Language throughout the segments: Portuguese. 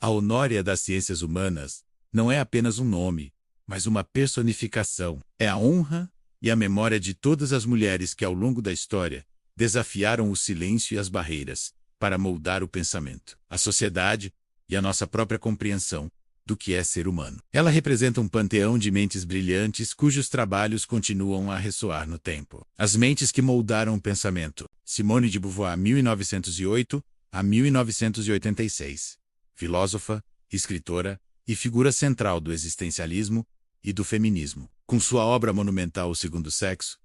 A Honória das Ciências Humanas não é apenas um nome, mas uma personificação. É a honra e a memória de todas as mulheres que, ao longo da história, desafiaram o silêncio e as barreiras para moldar o pensamento, a sociedade e a nossa própria compreensão do que é ser humano. Ela representa um panteão de mentes brilhantes cujos trabalhos continuam a ressoar no tempo. As mentes que moldaram o pensamento. Simone de Beauvoir, 1908 a 1986. Filósofa, escritora e figura central do existencialismo e do feminismo. Com sua obra monumental O Segundo Sexo,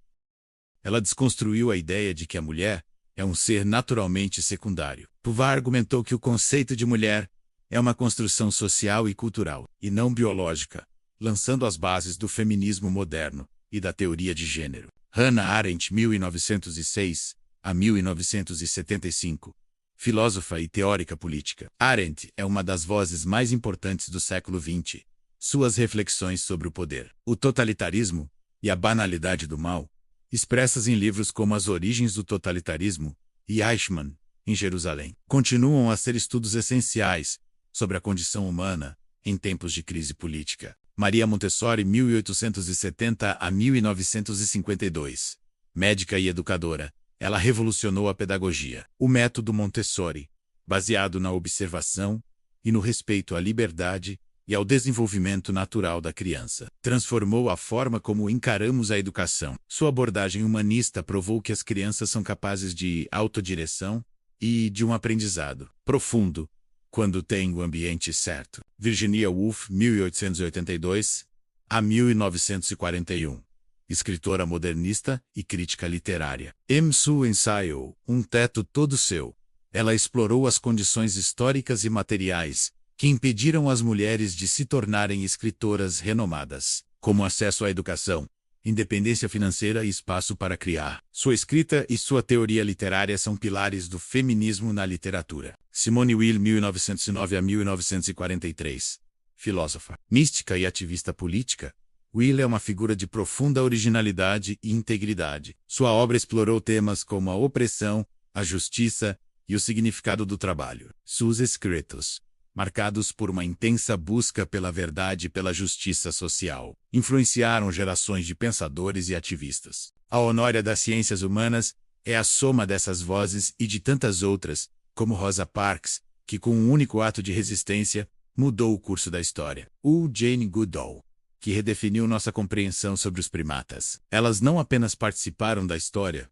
ela desconstruiu a ideia de que a mulher é um ser naturalmente secundário. Beauvoir argumentou que o conceito de mulher é uma construção social e cultural, e não biológica, lançando as bases do feminismo moderno e da teoria de gênero. Hannah Arendt, 1906 a 1975. Filósofa e teórica política. Arendt é uma das vozes mais importantes do século XX. Suas reflexões sobre o poder, o totalitarismo e a banalidade do mal, expressas em livros como As Origens do Totalitarismo e Eichmann, em Jerusalém, continuam a ser estudos essenciais sobre a condição humana em tempos de crise política. Maria Montessori, 1870 a 1952. Médica e educadora, ela revolucionou a pedagogia. O método Montessori, baseado na observação e no respeito à liberdade e ao desenvolvimento natural da criança, transformou a forma como encaramos a educação. Sua abordagem humanista provou que as crianças são capazes de autodireção e de um aprendizado profundo quando têm o ambiente certo. Virginia Woolf, 1882 a 1941. Escritora modernista e crítica literária. Em seu ensaio, Um Teto Todo Seu, ela explorou as condições históricas e materiais que impediram as mulheres de se tornarem escritoras renomadas, como acesso à educação, independência financeira e espaço para criar. Sua escrita e sua teoria literária são pilares do feminismo na literatura. Simone Weil, 1909 a 1943. Filósofa, mística e ativista política, Weil é uma figura de profunda originalidade e integridade. Sua obra explorou temas como a opressão, a justiça e o significado do trabalho. Seus escritos, marcados por uma intensa busca pela verdade e pela justiça social, influenciaram gerações de pensadores e ativistas. A Honória das Ciências Humanas é a soma dessas vozes e de tantas outras, como Rosa Parks, que com um único ato de resistência, mudou o curso da história. Ou Jane Goodall, que redefiniu nossa compreensão sobre os primatas. Elas não apenas participaram da história,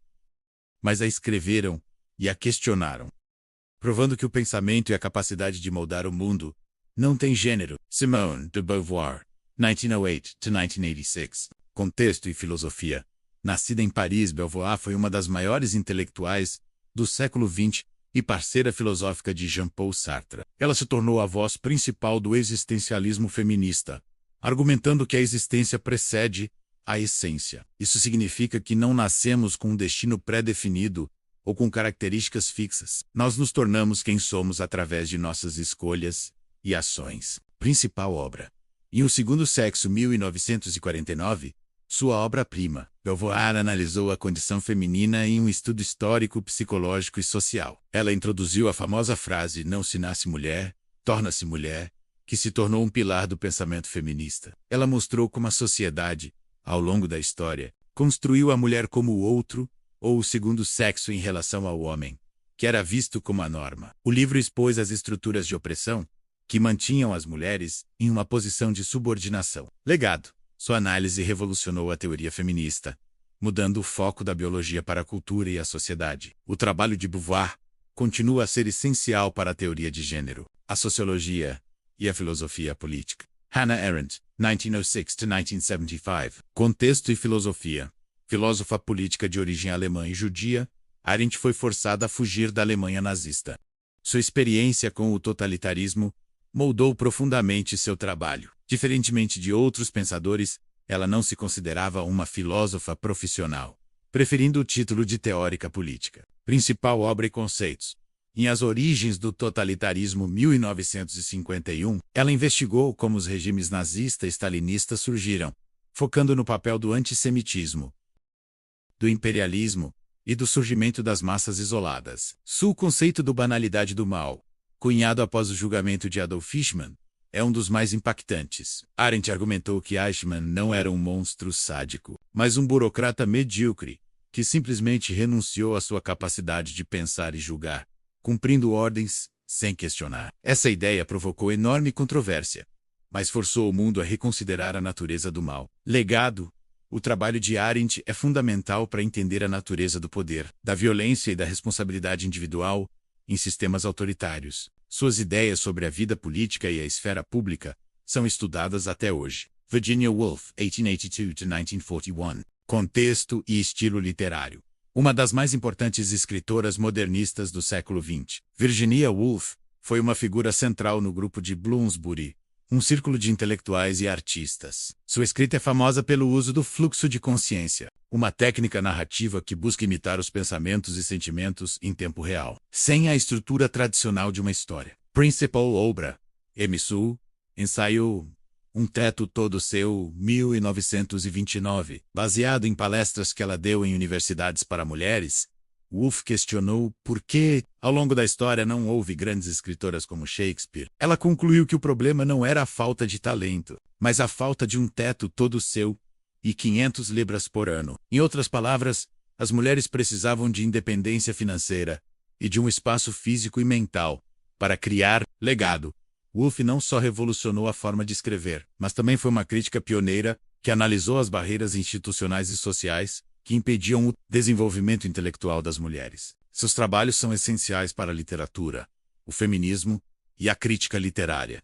mas a escreveram e a questionaram, provando que o pensamento e a capacidade de moldar o mundo não tem gênero. Simone de Beauvoir, 1908-1986. Contexto e filosofia. Nascida em Paris, Beauvoir foi uma das maiores intelectuais do século XX e parceira filosófica de Jean-Paul Sartre. Ela se tornou a voz principal do existencialismo feminista, argumentando que a existência precede a essência. Isso significa que não nascemos com um destino pré-definido ou com características fixas. Nós nos tornamos quem somos através de nossas escolhas e ações. Principal obra. Em O Segundo Sexo, 1949, sua obra-prima, Beauvoir analisou a condição feminina em um estudo histórico, psicológico e social. Ela introduziu a famosa frase "não se nasce mulher, torna-se mulher", que se tornou um pilar do pensamento feminista. Ela mostrou como a sociedade, ao longo da história, construiu a mulher como o outro, ou o segundo sexo em relação ao homem, que era visto como a norma. O livro expôs as estruturas de opressão que mantinham as mulheres em uma posição de subordinação. Legado. Sua análise revolucionou a teoria feminista, mudando o foco da biologia para a cultura e a sociedade. O trabalho de Beauvoir continua a ser essencial para a teoria de gênero, a sociologia e a filosofia política. Hannah Arendt, 1906-1975. Contexto e filosofia. Filósofa política de origem alemã e judia, Arendt foi forçada a fugir da Alemanha nazista. Sua experiência com o totalitarismo moldou profundamente seu trabalho. Diferentemente de outros pensadores, ela não se considerava uma filósofa profissional, preferindo o título de teórica política. Principal obra e conceitos. Em As Origens do Totalitarismo, 1951, ela investigou como os regimes nazista e stalinista surgiram, focando no papel do antissemitismo, do imperialismo e do surgimento das massas isoladas. Seu conceito do banalidade do mal, cunhado após o julgamento de Adolf Eichmann, é um dos mais impactantes. Arendt argumentou que Eichmann não era um monstro sádico, mas um burocrata medíocre, que simplesmente renunciou à sua capacidade de pensar e julgar, cumprindo ordens sem questionar. Essa ideia provocou enorme controvérsia, mas forçou o mundo a reconsiderar a natureza do mal. Legado. O trabalho de Arendt é fundamental para entender a natureza do poder, da violência e da responsabilidade individual em sistemas autoritários. Suas ideias sobre a vida política e a esfera pública são estudadas até hoje. Virginia Woolf, 1882-1941. Contexto e estilo literário. Uma das mais importantes escritoras modernistas do século XX, Virginia Woolf foi uma figura central no grupo de Bloomsbury, um círculo de intelectuais e artistas. Sua escrita é famosa pelo uso do fluxo de consciência, uma técnica narrativa que busca imitar os pensamentos e sentimentos em tempo real, sem a estrutura tradicional de uma história. Principal obra. Emisu, ensaio Um Teto Todo Seu, 1929. Baseado em palestras que ela deu em universidades para mulheres, Woolf questionou por que, ao longo da história, não houve grandes escritoras como Shakespeare. Ela concluiu que o problema não era a falta de talento, mas a falta de um teto todo seu e 500 libras por ano. Em outras palavras, as mulheres precisavam de independência financeira e de um espaço físico e mental para criar legado. Woolf não só revolucionou a forma de escrever, mas também foi uma crítica pioneira que analisou as barreiras institucionais e sociais que impediam o desenvolvimento intelectual das mulheres. Seus trabalhos são essenciais para a literatura, o feminismo e a crítica literária.